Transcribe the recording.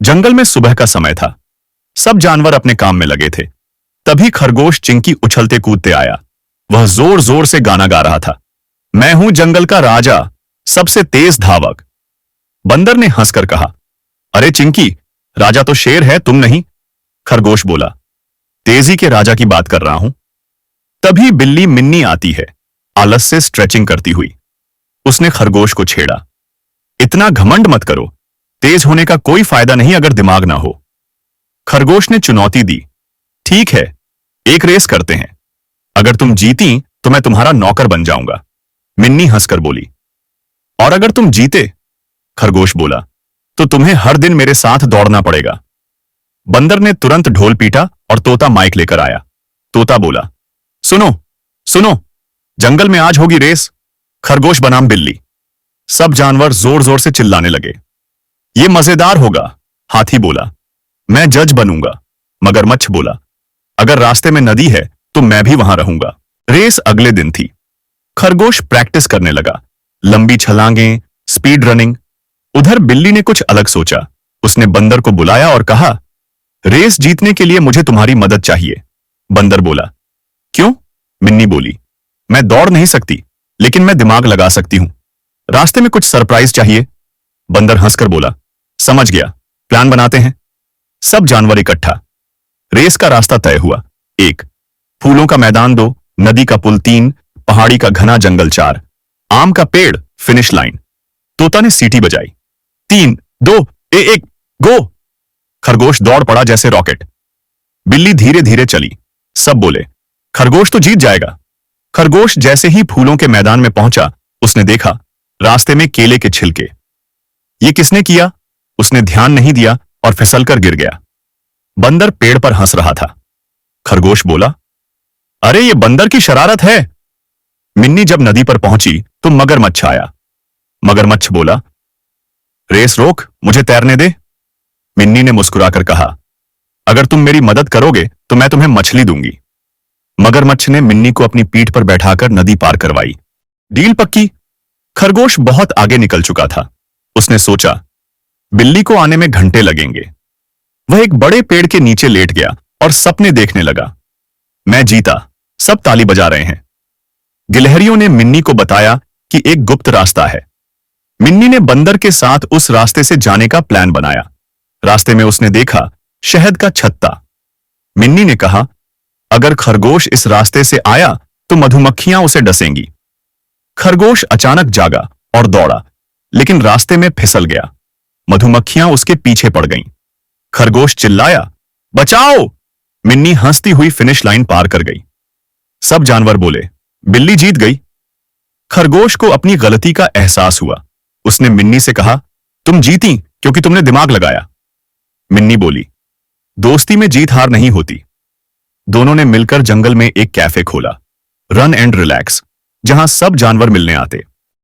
जंगल में सुबह का समय था। सब जानवर अपने काम में लगे थे। तभी खरगोश चिंकी उछलते कूदते आया। वह जोर जोर से गाना गा रहा था, मैं हूं जंगल का राजा, सबसे तेज धावक। बंदर ने हंसकर कहा, अरे चिंकी, राजा तो शेर है, तुम नहीं। खरगोश बोला, तेजी के राजा की बात कर रहा हूं। तभी बिल्ली मिन्नी आती है, आलस से स्ट्रेचिंग करती हुई। उसने खरगोश को छेड़ा, इतना घमंड मत करो, तेज होने का कोई फायदा नहीं अगर दिमाग ना हो। खरगोश ने चुनौती दी, ठीक है, एक रेस करते हैं, अगर तुम जीती तो मैं तुम्हारा नौकर बन जाऊंगा। मिन्नी हंसकर बोली, और अगर तुम जीते, खरगोश बोला, तो तुम्हें हर दिन मेरे साथ दौड़ना पड़ेगा। बंदर ने तुरंत ढोल पीटा और तोता माइक लेकर आया। तोता बोला, सुनो सुनो, जंगल में आज होगी रेस, खरगोश बनाम बिल्ली। सब जानवर जोर जोर से चिल्लाने लगे, ये मजेदार होगा। हाथी बोला, मैं जज बनूंगा। मगरमच्छ बोला, अगर रास्ते में नदी है तो मैं भी वहां रहूंगा। रेस अगले दिन थी। खरगोश प्रैक्टिस करने लगा, लंबी छलांगें, स्पीड रनिंग। उधर बिल्ली ने कुछ अलग सोचा। उसने बंदर को बुलाया और कहा, रेस जीतने के लिए मुझे तुम्हारी मदद चाहिए। बंदर बोला, क्यों? मिन्नी बोली, मैं दौड़ नहीं सकती, लेकिन मैं दिमाग लगा सकती हूं। रास्ते में कुछ सरप्राइज चाहिए। बंदर हंसकर बोला, समझ गया, प्लान बनाते हैं। सब जानवर इकट्ठा। रेस का रास्ता तय हुआ। 1, फूलों का मैदान 2, नदी का पुल 3, पहाड़ी का घना जंगल 4, आम का पेड़, फिनिश लाइन। तोता ने सीटी बजाई, 3, 2, 1, गो। खरगोश दौड़ पड़ा जैसे रॉकेट। बिल्ली धीरे धीरे चली। सब बोले, खरगोश तो जीत जाएगा। खरगोश जैसे ही फूलों के मैदान में पहुंचा, उसने देखा रास्ते में केले के छिलके। ये किसने किया? उसने ध्यान नहीं दिया और फिसलकर गिर गया। बंदर पेड़ पर हंस रहा था। खरगोश बोला, अरे ये बंदर की शरारत है। मिन्नी जब नदी पर पहुंची तो मगरमच्छ आया। मगरमच्छ बोला, रेस रोक, मुझे तैरने दे। मिन्नी ने मुस्कुराकर कहा, अगर तुम मेरी मदद करोगे तो मैं तुम्हें मछली दूंगी। मगरमच्छ ने मिन्नी को अपनी पीठ पर बैठाकर नदी पार करवाई। डील पक्की। खरगोश बहुत आगे निकल चुका था। उसने सोचा, बिल्ली को आने में घंटे लगेंगे। वह एक बड़े पेड़ के नीचे लेट गया और सपने देखने लगा। मैं जीता, सब ताली बजा रहे हैं। गिलहरियों ने मिन्नी को बताया कि एक गुप्त रास्ता है। मिन्नी ने बंदर के साथ उस रास्ते से जाने का प्लान बनाया। रास्ते में उसने देखा शहद का छत्ता। मिन्नी ने कहा, अगर खरगोश इस रास्ते से आया तो मधुमक्खियां उसे डसेंगी। खरगोश अचानक जागा और दौड़ा, लेकिन रास्ते में फिसल गया। मधुमक्खियां उसके पीछे पड़ गईं। खरगोश चिल्लाया, बचाओ! मिन्नी हंसती हुई फिनिश लाइन पार कर गई। सब जानवर बोले, बिल्ली जीत गई। खरगोश को अपनी गलती का एहसास हुआ। उसने मिन्नी से कहा, तुम जीती क्योंकि तुमने दिमाग लगाया। मिन्नी बोली, दोस्ती में जीत हार नहीं होती। दोनों ने मिलकर जंगल में एक कैफे खोला, रन एंड रिलैक्स, जहां सब जानवर मिलने आते।